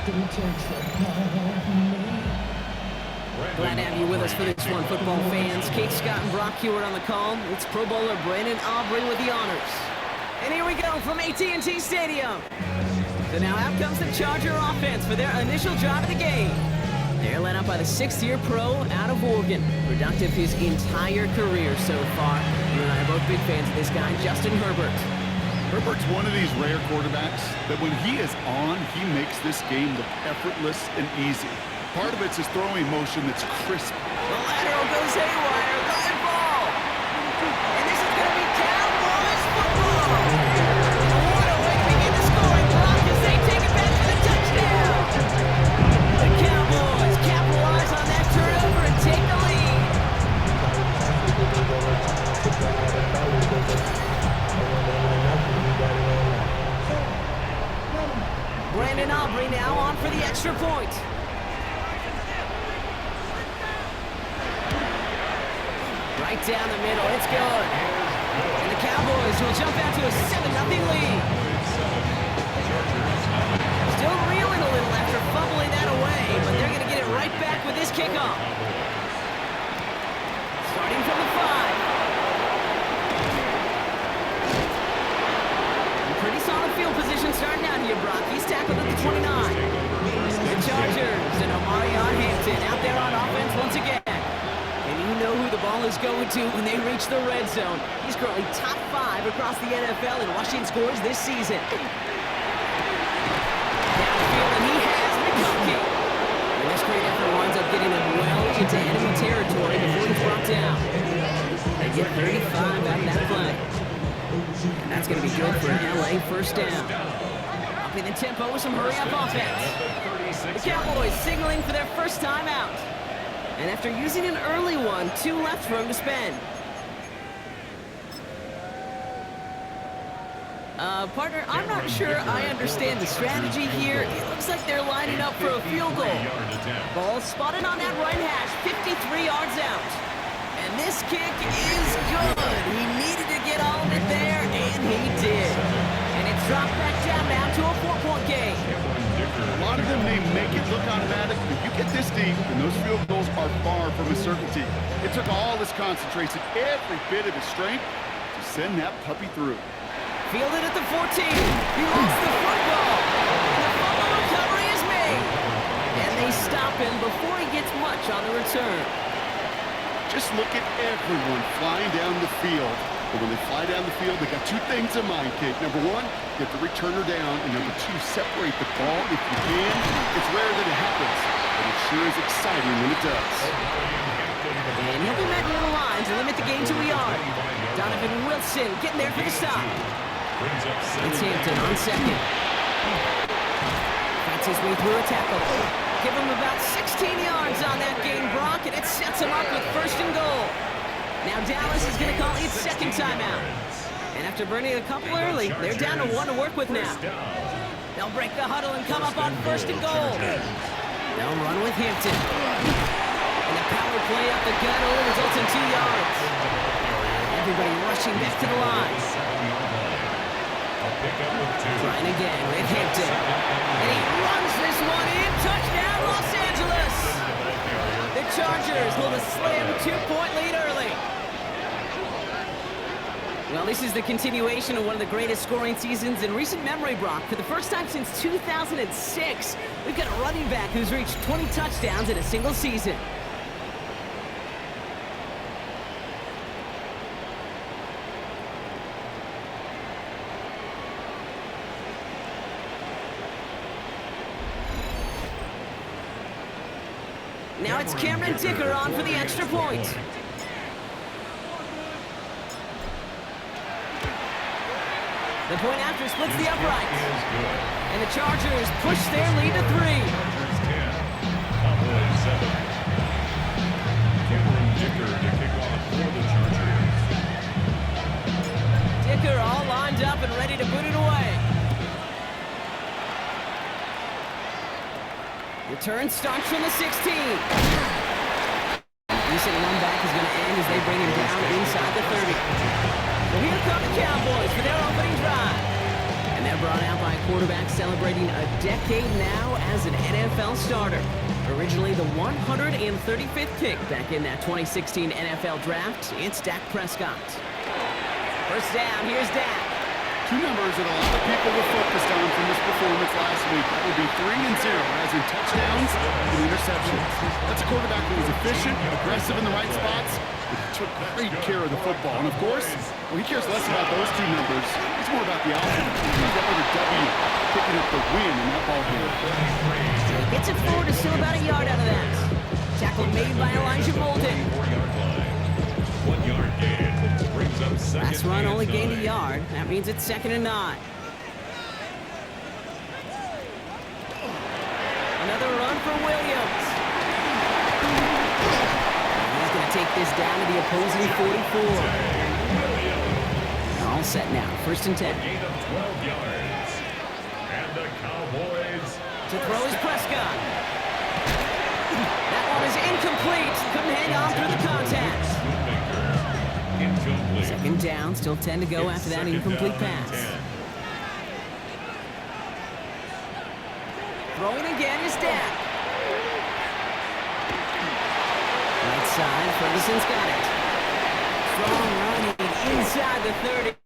Glad to have you with us for this one, football fans. Kate Scott and Brock Hewitt on the call. It's Pro Bowler Brandon Aubrey with the honors. And here we go from AT&T Stadium. So now out comes the Charger offense for their initial drive of the game. They're led up by the sixth-year pro out of Oregon. Productive his entire career so far. You and I are both big fans of this guy, Justin Herbert. Herbert's one of these rare quarterbacks that when he is on, he makes this game look effortless and easy. Part of it's his throwing motion that's crisp. The lateral goes haywire. Live ball. And this is going to be Cowboys football. What a way to begin the scoring block as they take it back for the touchdown. The Cowboys capitalize on that turnover and take the lead. Brandon Aubrey now on for the extra point. Right down the middle, it's good. And the Cowboys will jump out to a 7-0 lead. Still reeling a little after fumbling that away, but they're going to get it right back with this kickoff. Starting from the 5. Pretty solid field position starting out here, Brock. He's tackled at the 29. The Chargers and Omarion Hampton out there on offense once again. And you know who the ball is going to when they reach the red zone. He's currently top 5 across the NFL in rushing scores this season. Downfield, and he has McConkey. And this great effort winds up getting him well into enemy territory before he's brought down. They get 35 out of that play. And that's going to be good for an LA first down. Upping the tempo with some hurry-up offense. The Cowboys signaling for their first time out. And after using an early one, 2 left for him to spend. Partner, I'm not sure I understand the strategy here. It looks like they're lining up for a field goal. Ball spotted on that right hash, 53 yards out. And this kick is good. He needed to get all of it there, and he did. And it's dropped back down now to a 4-point game. A lot of them may make it look automatic, but you get this deep, and those field goals are far from a certainty. It took all his concentration, every bit of his strength, to send that puppy through. Fielded at the 14. He lost the football. And the fumble recovery is made. And they stop him before he gets much on the return. Just look at everyone flying down the field. But when they fly down the field, they got 2 things in mind, Kate. Number 1, get the returner down. And number 2, separate the ball if you can. It's rare that it happens, but it sure is exciting when it does. And he'll be met near the line to limit the game to a yard. Donovan Wilson getting there for the stop. It's Hampton on second. Fights his way through a tackle. Give him about 16 yards on that gain, Brock, and it sets him up with first and goal. Now Dallas is going to call its second timeout. And after burning a couple early, they're down to 1 to work with now. They'll break the huddle and come up on first and goal. They'll run with Hampton. And the power play up the gut only results in 2 yards. Everybody rushing back to the line. Trying again with Hampton. And he runs this one in. Touchdown, Los Angeles! The Chargers hold a slim 2-point lead early. Well, this is the continuation of one of the greatest scoring seasons in recent memory, Brock. For the first time since 2006, we've got a running back who's reached 20 touchdowns in a single season. Now it's Cameron Dicker on for the extra point. The point after splits the upright. And the Chargers push their lead to 3. Cowboys 7. Cameron Dicker to kick off for the Chargers. Dicker all lined up and ready to boot it away. Return starts from the 16. Decent run back is going to end as they bring him down inside the 30. So here come the Cowboys for their opening drive. And they're brought out by a quarterback celebrating a decade now as an NFL starter. Originally the 135th pick back in that 2016 NFL Draft, it's Dak Prescott. First down, here's Dak. Two numbers that a lot of people were focused on from this performance last week. That would be 3 and 0, as in touchdowns and interceptions. That's a quarterback who was efficient, aggressive in the right spots, but he took great care of the football. And of course, well, he cares less about those two numbers. It's more about the outcome. He's got the W, picking up the win in that ball game. Gets it forward to still about a yard out of that. Tackle made by Elijah Bolden. 1 yard gain. Brings up second. Last run only gained a yard. That means it's 2nd and 9. Another run for Williams. And he's going to take this down to the opposing 44. They're all set now. 1st and 10. Gain of 12 yards. And the Cowboys. To throw is Prescott. That one is incomplete. Couldn't hang on through the contact. Incomplete. 2nd down, still 10 to go after that incomplete pass. Throwing again is Dak. Right side, Ferguson's got it. Strong running inside the 30.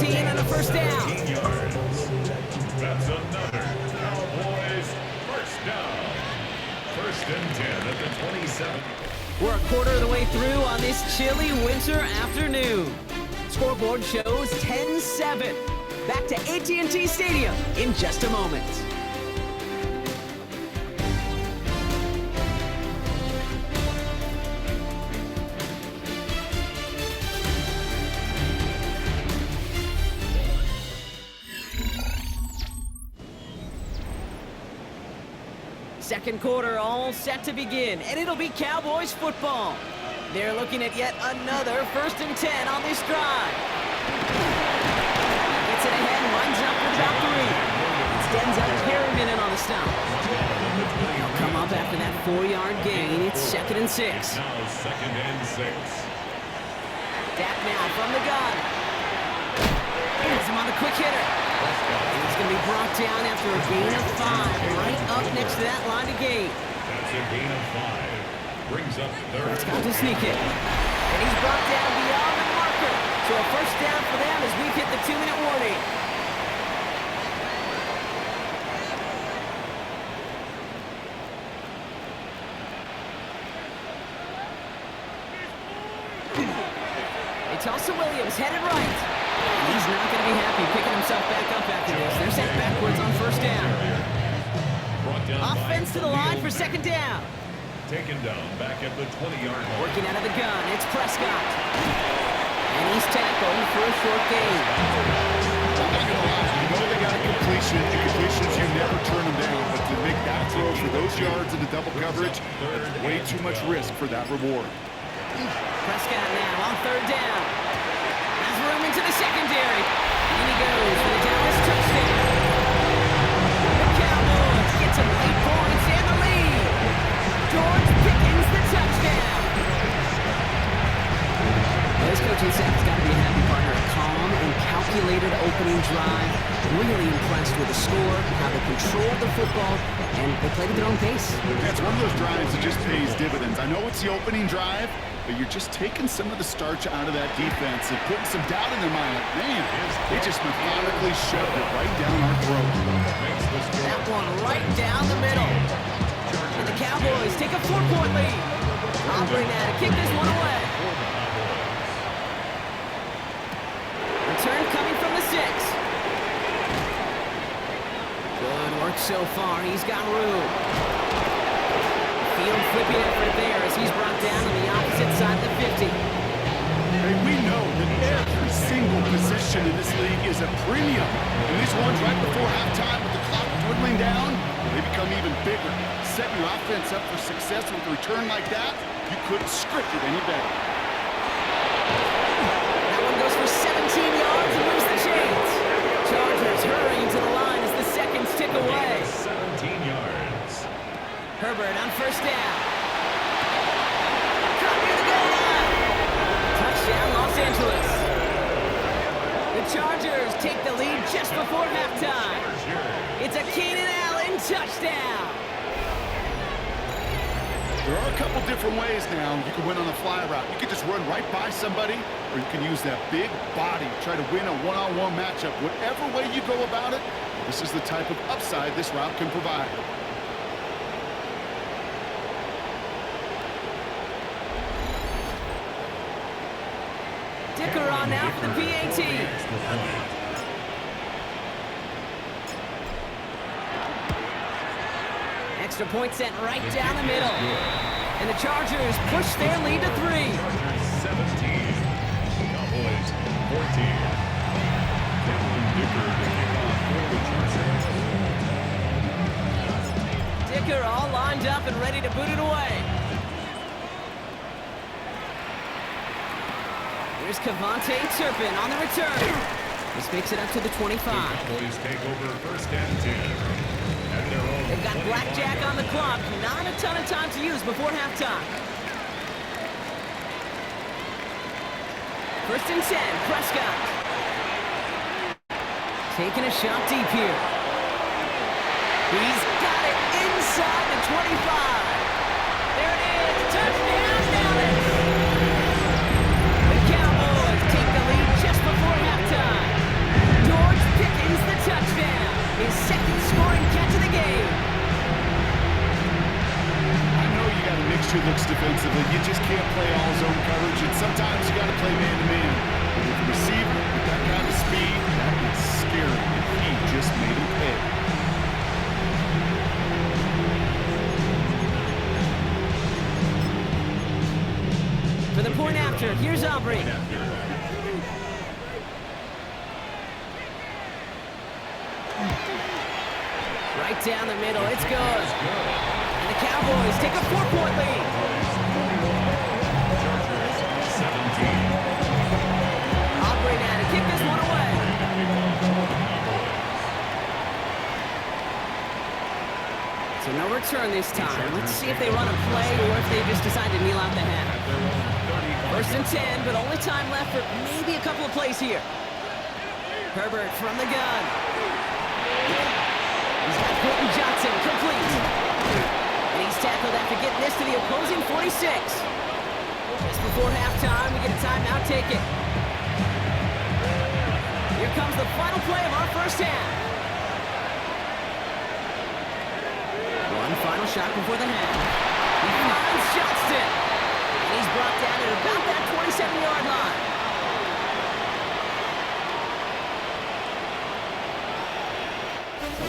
And a first down. 15 yards. That's another Cowboys first down. 1st and 10 at the 27. We're a quarter of the way through on this chilly winter afternoon. Scoreboard shows 10-7. Back to AT&T Stadium in just a moment. Second quarter all set to begin, and it'll be Cowboys football. They're looking at yet another 1st and 10 on this drive. Gets it ahead, lines up with about 3. Extends up Harriman in on the stop. They'll come up after that 4-yard gain. It's 2nd and 6. Now 2nd and 6. Dak now from the gun. Has him on the quick hitter. And he's going to be brought down after a gain of 5, right up next to that line of gain. That's a gain of 5. Brings up 3rd. Prescott to sneak it. And he's brought down beyond the marker. So a first down for them as we've hit the 2-minute warning. They toss to Williams, headed right. And he's not going to be happy picking himself back up after this. They're sent backwards on first down. Offense to the line for 2nd down. Taken down back at the 20-yard line. Working out of the gun, it's Prescott. And he's tackled for a short gain. I'm not going to lie. You know they got a completion. The completions, you never turn them down. But to make that throw for those yards into double coverage, that's way too much risk for that reward. Prescott now on 3rd down. Has room into the secondary. And he goes for the Dallas touchdown. The Cowboys get some 8 points and the lead. George Pickens the touchdown. This coaching staff has got to be a happy partner. A calm and calculated opening drive. Really impressed with the score, how they controlled the football, and they played at their own pace. Yeah, it's one of those drives that just pays dividends. I know it's the opening drive, but you're just taking some of the starch out of that defense and putting some doubt in their mind. Like, man, they just methodically shoved it right down our throat. That one right down the middle. And the Cowboys take a 4-point lead. Offering now to kick this one away. Return coming from the 6. Good work so far. He's got room. Field flipping effort there as he's brought down on the opposite side of the 50. Hey, we know that every single position in this league is a premium. And these ones right before halftime with the clock dwindling down, they become even bigger. Setting your offense up for success with a return like that, you couldn't script it any better. That one goes for 17 yards and moves the chains. Chargers hurrying to the line as the seconds tick away. 17 yards. Herbert lead just before halftime. It's a Keenan Allen touchdown. There are a couple different ways now you can win on a fly route. You can just run right by somebody, or you can use that big body, try to win a one-on-one matchup. Whatever way you go about it, this is the type of upside this route can provide. Dicker on now for the PAT. Extra point sent right down the middle. And the Chargers push their lead to 3. Chargers 17. Cowboys 14. Kevin Dicker to kick off for the Chargers. Dicker all lined up and ready to boot it away. Here's Cavante Turpin on the return. This makes it up to the 25. Cowboys take over first and 10. At their own They've got blackjack on the clock. Not a ton of time to use before halftime. First and 10, Prescott. Taking a shot deep here. He's got it inside the 25. There it is. Touchdown, Dallas. The Cowboys take the lead just before halftime. George Pickens the touchdown. His second scoring catch of the game. I know you got to mix your looks defensively. You just can't play all zone coverage, and sometimes you got to play man-to-man. But with the receiver, with that kind of speed, that is scary, and he just made him pay. For the point after, here's Aubrey. Right down the middle, it's good. And the Cowboys take a 4-point lead. Aubrey now to kick this one away. So no return this time. Let's see if they run a play or if they just decide to kneel out the half. First and 10, but only time left for maybe a couple of plays here. Herbert from the gun. He's got Quentin Johnson complete. And he's tackled after getting this to the opposing 46. Just before halftime, we get a timeout taken. Here comes the final play of our first half. One final shot before the half. He finds Johnston. And he's brought down at about that 27-yard line.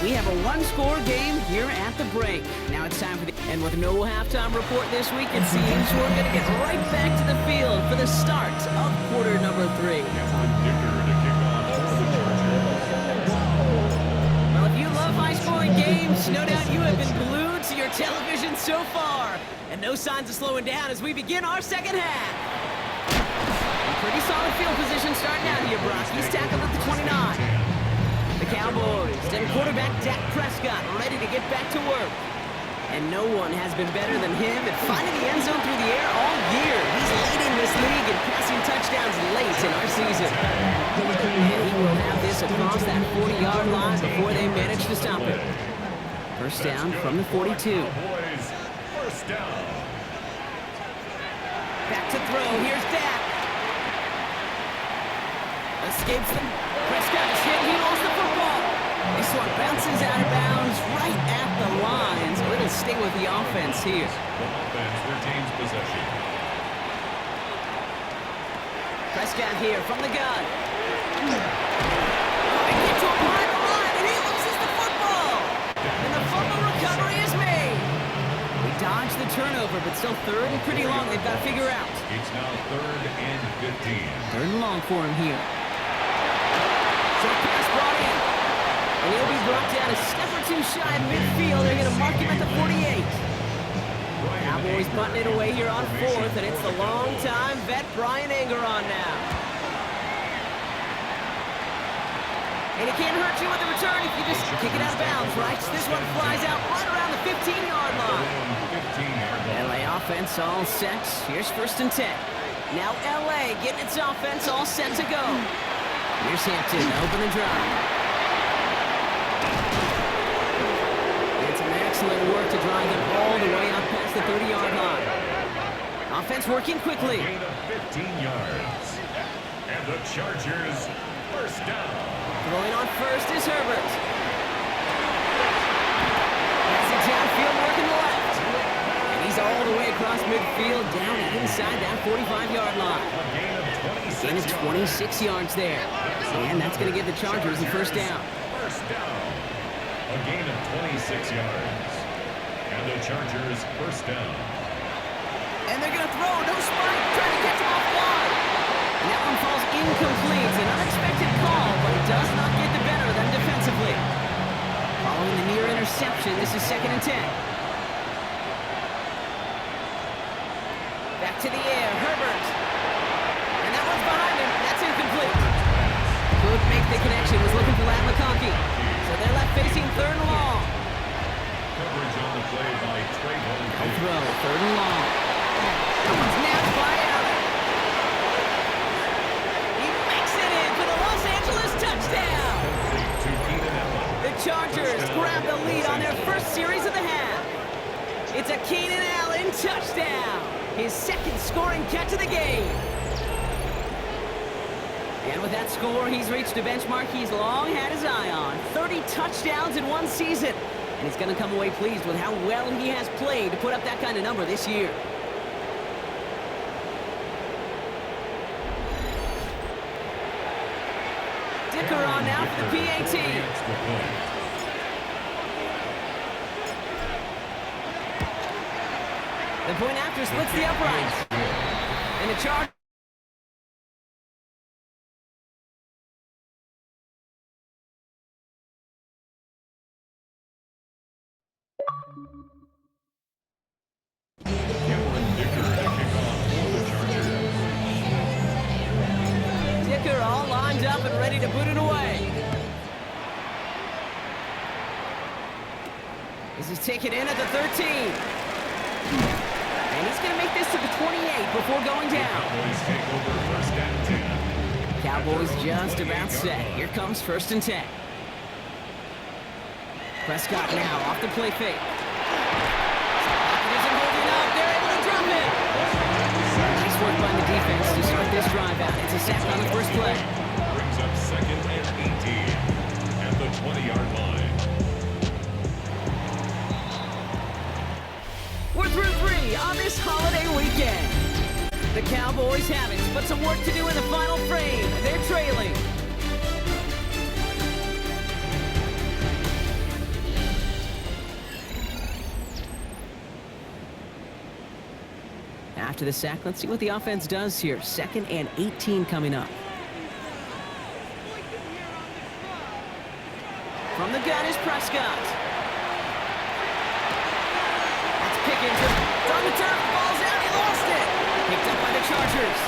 We have a one-score game here at the break. Now it's time for the... And with no halftime report this week, it seems we're going to get right back to the field for the start of quarter number 3. Well, if you love high-scoring games, no doubt you have been glued to your television so far. And no signs of slowing down as we begin our second half. A pretty solid field position starting out here, Brock. He's tackled at the 29. The Cowboys and quarterback Dak Prescott ready to get back to work. And no one has been better than him at finding the end zone through the air all year. He's leading this league in passing touchdowns late in our season. And he will have this across that 40-yard line before they manage to stop it. First down from the 42. First down. Back to throw. Here's Dak. Escapes them. Prescott is hit. He lost the football. This one bounces out of bounds right at the lines. A little stay with the offense here. The offense retains possession. Prescott here from the gun. They get to him behind the line, and he loses the football. And the fumble recovery is made. We dodged the turnover, but still third and pretty long. They've got to figure out. It's now 3rd and 15. Third and long for him here. Short pass brought in. And he'll be brought down a step or two shy of midfield. They're going to mark him at the 48. Cowboys butting it away here on 4th, and it's the long-time vet Brian Anger on now. And he can't hurt you with the return if you just kick it out of bounds, right? This one flies out right around the 15-yard line. LA offense all set. Here's 1st and 10. Now LA getting its offense all set to go. Here's Hampton, open and drive. And some excellent work to drive them all the way up past the 30-yard line. Offense working quickly. A gain of 15 yards. And the Chargers first down. Throwing on first is Herbert. That's it downfield working left. And he's all the way across midfield down inside that 45-yard line. A gain of 26 Gain of 26 yards there. And that's going to give the Chargers the first down. First down. A gain of 26 yards. And the Chargers first down. And they're going to throw. No spike. Trying to catch him off line. And that one falls incomplete. It's an unexpected call, but it does not get the better of them defensively. Following the near interception, this is 2nd and 10. Back to the air. Herbert. And that one's behind him. That's incomplete. Could make the connection. Was looking for Lat McConkey. So they're left facing 3rd and long. Coverage on the play by Trayvon. No throw. 3rd and long. That one's nabbed by Allen. He makes it in for the Los Angeles touchdown. The Chargers grab the lead on their first series of the half. It's a Keenan Allen touchdown. His 2nd scoring catch of the game. And with that score, he's reached a benchmark he's long had his eye on. 30 touchdowns in one season. And he's going to come away pleased with how well he has played to put up that kind of number this year. Dicker on now for the PAT. The point after splits the uprights. And the Chargers. Dicker all lined up and ready to boot it away. This is taken in at the 13. And he's going to make this to the 28 before going down. Cowboys take over 1st and 10. Cowboys just about set. Here comes 1st and 10. Prescott now off the play fake. Pocket isn't holding up. They're able to drop it. Nice work by the defense to start this drive out. It's a sack on the first play. Brings up 2nd and 18 at the 20-yard line. We're through 3 on this holiday weekend. The Cowboys have it, but some work to do in the final frame. They're trailing. After the sack, let's see what the offense does here. 2nd and 18 coming up. From the gun is Prescott. That's Pickens. It's on the turf. Ball's out. He lost it. Picked up by the Chargers.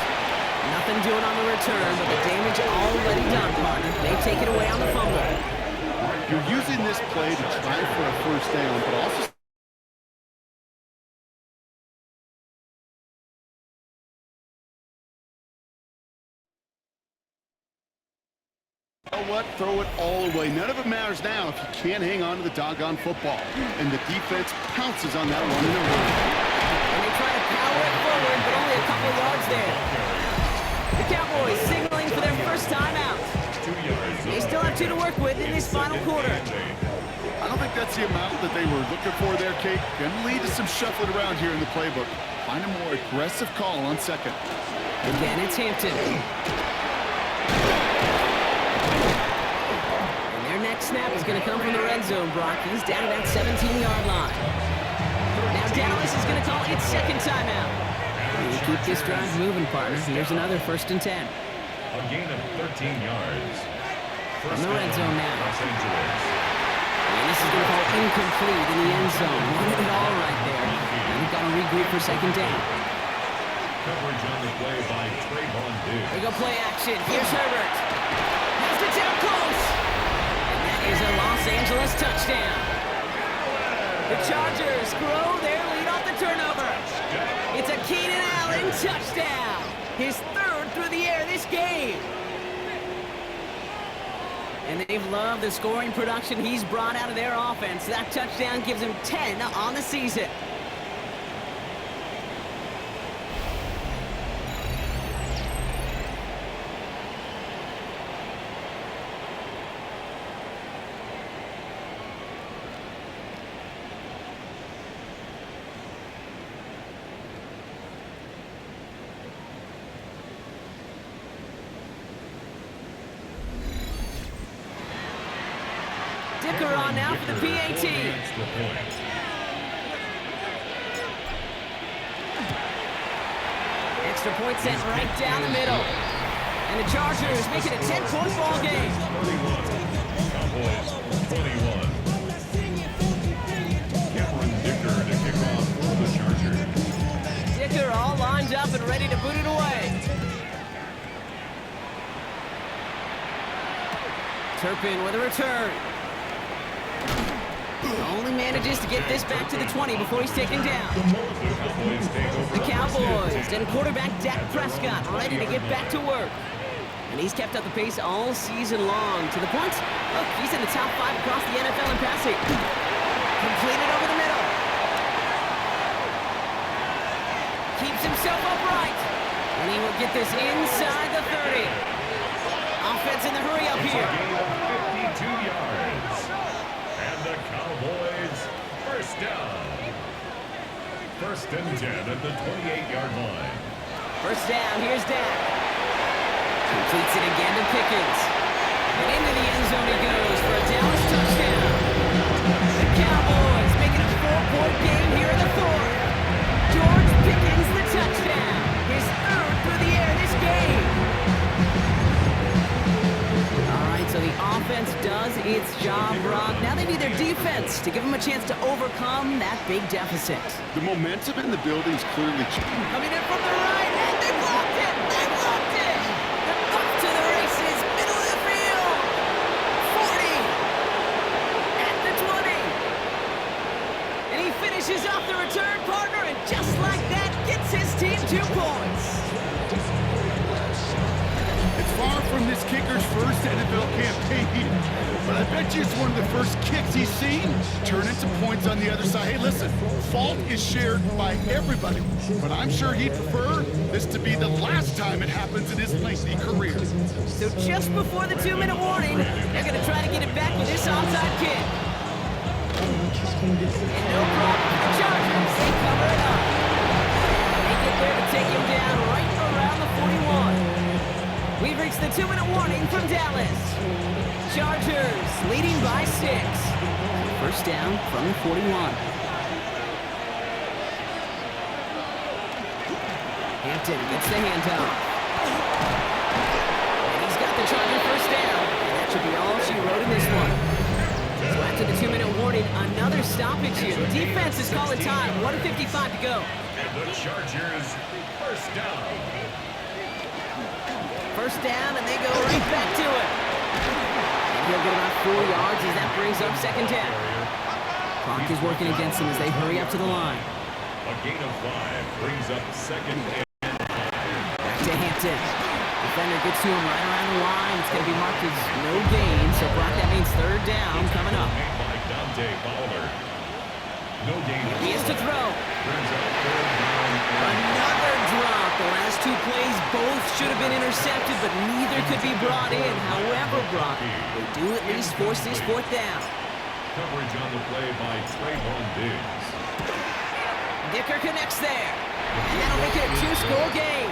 Nothing doing on the return, but the damage already done, partner. They take it away on the fumble. You're using this play to try for a first down, but also you know what? Throw it all away. None of it matters now if you can't hang on to the doggone football. And the defense pounces on that one in a hurry. And they try to power it forward, but only a couple yards there. The Cowboys signaling for their first time out. They still have 2 to work with in this final quarter. I don't think that's the amount that they were looking for there, Kate. Going to lead to some shuffling around here in the playbook. Find a more aggressive call on 2nd. Again, it's Hampton. And their next snap is going to come from the red zone, Brock. He's down at that 17-yard line. Now Dallas is going to call its 2nd timeout. You keep this drive moving, partner. Here's another 1st and 10. A gain of 13 yards. From the red zone now. Los Angeles. And this is going to fall incomplete in the end zone. Wanted it all right there. And we've got to regroup for 2nd down. Coverage on the play by Trayvon. We go play action. Here's Herbert. Has it down close. And that is a Los Angeles touchdown. The Chargers grow their lead off the turnover. It's a Keenan Allen touchdown. His 3rd through the air this game. And they've loved the scoring production he's brought out of their offense. That touchdown gives him 10 on the season. Dicker on now for the PAT. Extra point sent right down the middle. And the Chargers make it a 10-point ball game. Cowboys 21. Cameron Dicker to kick off for the Chargers. Dicker all lined up and ready to boot it away. Turpin with a return. Only manages to get this back to the 20 before he's taken down. The Cowboys and quarterback Dak Prescott ready to get back to work. And he's kept up the pace all season long to the point, look, he's in the top 5 across the NFL in passing. Completed over the middle. Keeps himself upright. And he will get this inside the 30. Offense in the hurry up here. 52 yards. And the Cowboys first down. First and 10 at the 28-yard line. First down, here's Dak. Completes it again to Pickens. And into the end zone he goes for a Dallas touchdown. The Cowboys making a 4-point game here in the fourth. George Pickens the touchdown. His third through the air this game. All right, so the offense does its job, Rob. Now they need their defense to give them a chance to overcome that big deficit. The momentum in the building's clearly changing. Coming in from the right, and they blocked it! They blocked it! They're off to the races, middle of the field! 40! At the 20! And he finishes off the return partner, and just like that, gets his team 2 points. It's far from this kicker's first NFL campaign, but I bet you it's one of the first kicks he's seen turn into points on the other side. Hey, listen, fault is shared by everybody, but I'm sure he'd prefer this to be the last time it happens in his lengthy career. So just before the 2-minute warning, they're going to try to get it back with this onside kick. And no problem for the Chargers. They cover it up. They get there to take him down right around the 41. We've reached the 2-minute warning from Dallas. Chargers leading by 6. First down from the 41. Hampton gets the handoff. And he's got the Charger first down. And that should be all she wrote in this one. So after the 2-minute warning, another stoppage here. The defense is calling time. 1:55 to go. And the Chargers first down. First down, and they go right back to it. And he'll get about 4 yards as that brings up second down. Clock is working against them as they hurry up to the line. A gain of 5 brings up second and 5. Back to Hampton. Defender gets to him right around the line. It's going to be marked as no gain. So, Brock, that means third down coming up. Made by Dante Fowler. No gain. He has to throw. Brings up third down. Another drop. The last 2 plays both should have been intercepted, but neither could be brought in. However, Brock, they do at least force this fourth down. Coverage on the play by Trayvon Diggs. Dicker connects there. And that'll make it a 2-score game.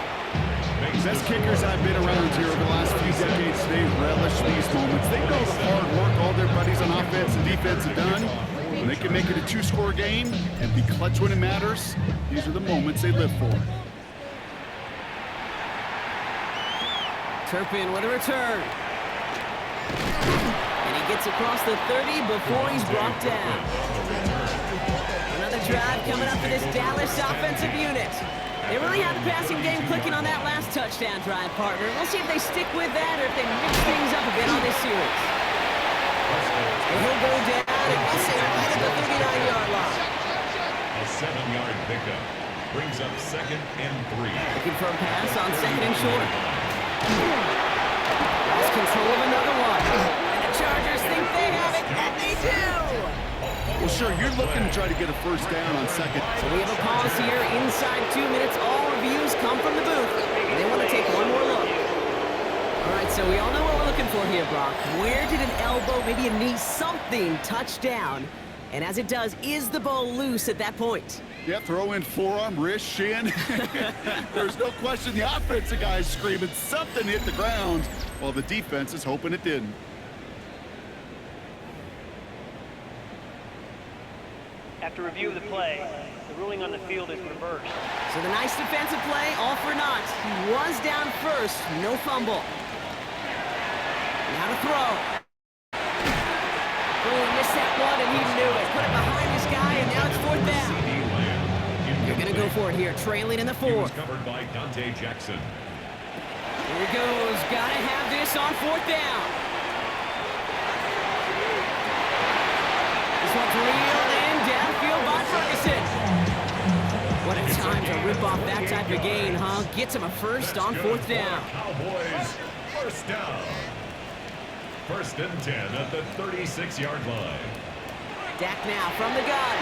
Best kickers I've been around here over the last few decades, they relish these moments. They know the hard work all their buddies on offense and defense have done. When they can make it a 2-score game and be clutch when it matters, these are the moments they live for. Turpin with a return. And he gets across the 30 before he's brought down. Another drive coming up for this Dallas offensive unit. They really have the passing game clicking on that last touchdown drive, partner. We'll see if they stick with that or if they mix things up a bit on this series. And he'll go down and miss it right at the 39-yard line. A 7-yard pickup brings up second and 3. Looking for a pass on second and short. Lost control of another one. And sure, you're looking to try to get a first down on second. So we have a pause here inside 2 minutes. All reviews come from the booth. And they want to take one more look. All right, so we all know what we're looking for here, Brock. Where did an elbow, maybe a knee, something touch down? And as it does, is the ball loose at that point? Yeah, throw in forearm, wrist, shin. There's no question the offensive guy is screaming something hit the ground while the defense is hoping it didn't. After review of the play, the ruling on the field is reversed. So the nice defensive play, all for naught. He was down first, no fumble. Now to throw. Oh, missed that one, and he knew it. Put it behind his guy, and now it's fourth down. They're going to go for it here, trailing in the fourth. Covered by Dante Jackson. Here he goes. Got to have this on fourth down. This one's reeled in downfield by Ferguson. What a time to rip off that type of gain, huh? Gets him a first on fourth down. Cowboys, first down. First and 10 at the 36-yard line. Dak now from the gun.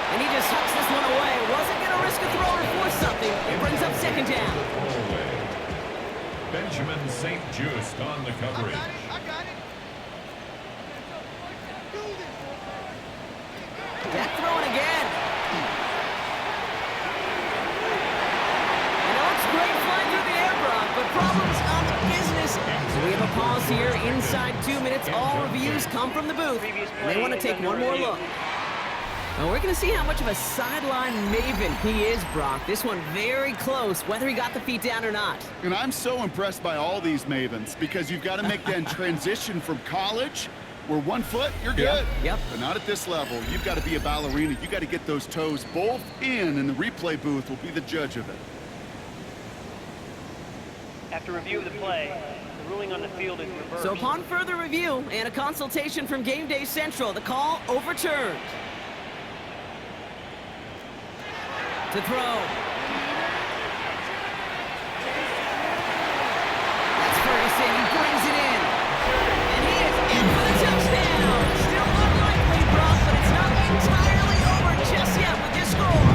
And he just hucks this one away. Wasn't going to risk a throw or force something. It brings up second down. Benjamin St. Just on the coverage. I got it. Dak throwing again. And it looks great flying through the air, Brock, but problems on the business. So we have a pause here inside 2 minutes. All reviews come from the booth. And they want to take one more look. Well, we're going to see how much of a sideline maven he is, Brock. This one very close, whether he got the feet down or not. And I'm so impressed by all these mavens because you've got to make that transition from college where 1 foot, you're good. Yep. But not at this level. You've got to be a ballerina. You've got to get those toes both in, and the replay booth will be the judge of it. After review of the play, the ruling on the field is reversed. So upon further review and a consultation from Game Day Central, the call overturned. To throw. That's Ferguson. He brings it in. And he is in for the touchdown. Still unlikely, Brock, but it's not entirely over just yet with this score.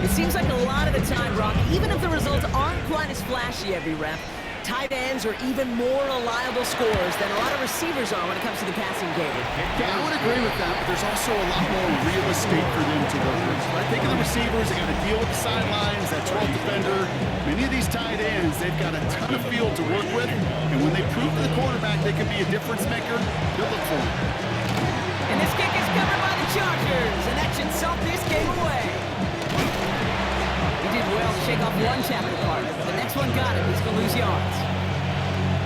It seems like a lot of the time, Brock, even if the results aren't quite as flashy every rep, tight ends are even more reliable scorers than a lot of receivers are when it comes to the passing game. Yeah, I would agree with that, but there's also a lot more real estate for them to work with. I think of the receivers, they got to deal with the sidelines, that 12th defender. Many of these tight ends, they've got a ton of field to work with, and when they prove to the quarterback they can be a difference maker, they'll look for him. And this kick is covered by the Chargers, and that should salt this game away. He did well to shake off one tackle partner, but the next one got him. He's going to lose yards.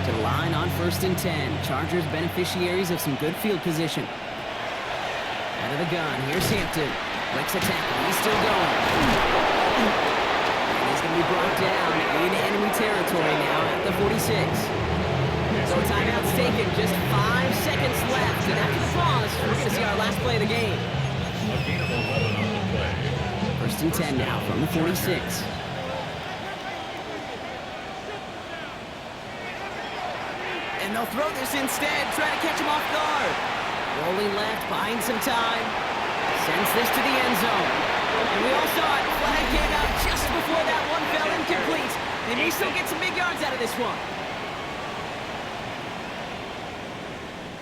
To the line on 1st and 10. Chargers beneficiaries of some good field position. Out of the gun. Here's Hampton. Breaks a tackle. He's still going. And he's going to be brought down in enemy territory now at the 46. So a timeout's taken. Just 5 seconds left. And after the pause, we're going to see our last play of the game. A gain of 11 on the play. 1st and 10 now from the 46. And they'll throw this instead, try to catch him off guard. Rolling left, buying some time. Sends this to the end zone. And we all saw it. Flag came out just before that one fell incomplete. They may still get some big yards out of this one.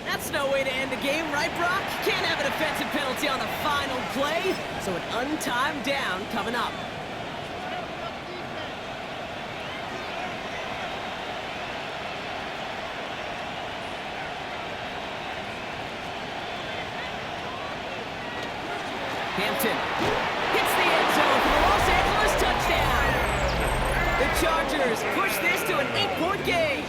That's no way to end the game, right, Brock? Can't have an offensive penalty on the final play. So an untimed down coming up. Hampton hits the end zone for the Los Angeles touchdown. The Chargers push this to an 8-point game.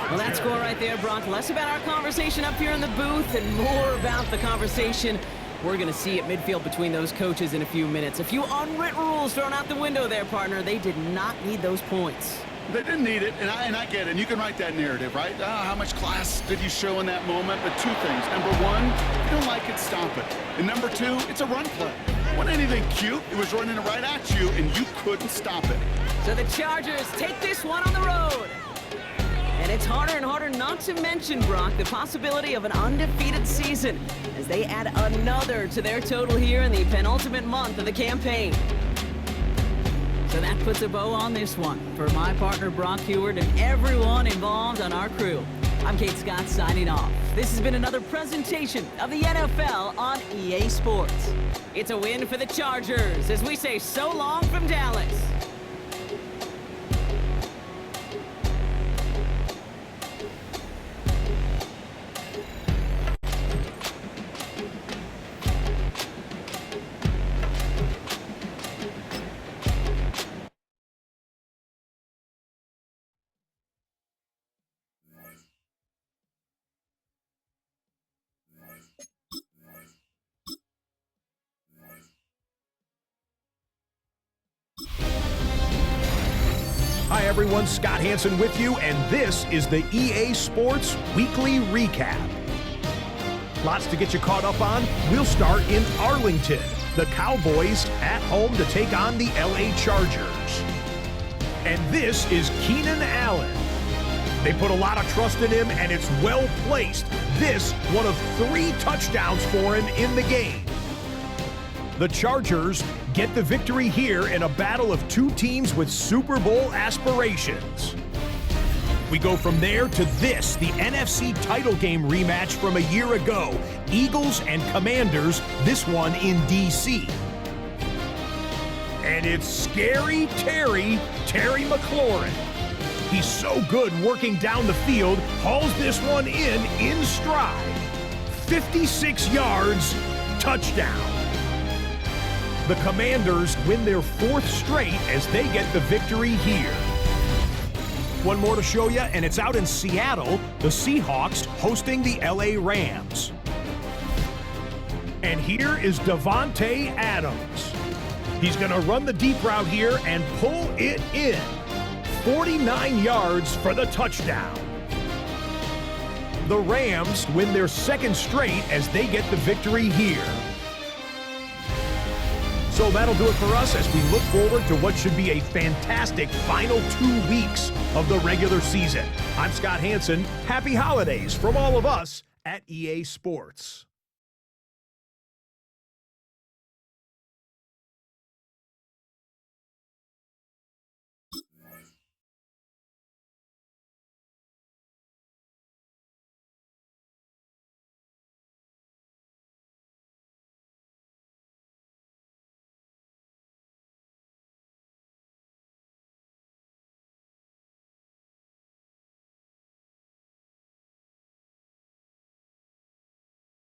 Well, that score right there, Brock, less about our conversation up here in the booth and more about the conversation we're going to see at midfield between those coaches in a few minutes. A few unwritten rules thrown out the window there, partner. They did not need those points. They didn't need it, and I get it. And you can write that narrative, right? How much class did you show in that moment? But 2 things. Number 1, if you don't like it, stop it. And number 2, it's a run play. It wasn't anything cute. It was running right at you, and you couldn't stop it. So the Chargers take this one on the road. And it's harder and harder not to mention, Brock, the possibility of an undefeated season as they add another to their total here in the penultimate month of the campaign. So that puts a bow on this one. For my partner, Brock Heward, and everyone involved on our crew, I'm Kate Scott signing off. This has been another presentation of the NFL on EA Sports. It's a win for the Chargers as we say so long from Dallas. Hi everyone, Scott Hansen with you, and this is the EA Sports Weekly Recap. Lots to get you caught up on. We'll start in Arlington. The Cowboys at home to take on the LA Chargers. And this is Keenan Allen. They put a lot of trust in him, and it's well placed. This, one of 3 touchdowns for him in the game. The Chargers get the victory here in a battle of 2 teams with Super Bowl aspirations. We go from there to this, the NFC title game rematch from a year ago. Eagles and Commanders, this one in D.C. And it's Scary Terry McLaurin. He's so good working down the field, hauls this one in stride. 56 yards, touchdown. The Commanders win their 4th straight as they get the victory here. One more to show you, and it's out in Seattle, the Seahawks hosting the LA Rams. And here is Davante Adams. He's going to run the deep route here and pull it in. 49 yards for the touchdown. The Rams win their 2nd straight as they get the victory here. So that'll do it for us as we look forward to what should be a fantastic final 2 weeks of the regular season. I'm Scott Hansen. Happy holidays from all of us at EA Sports.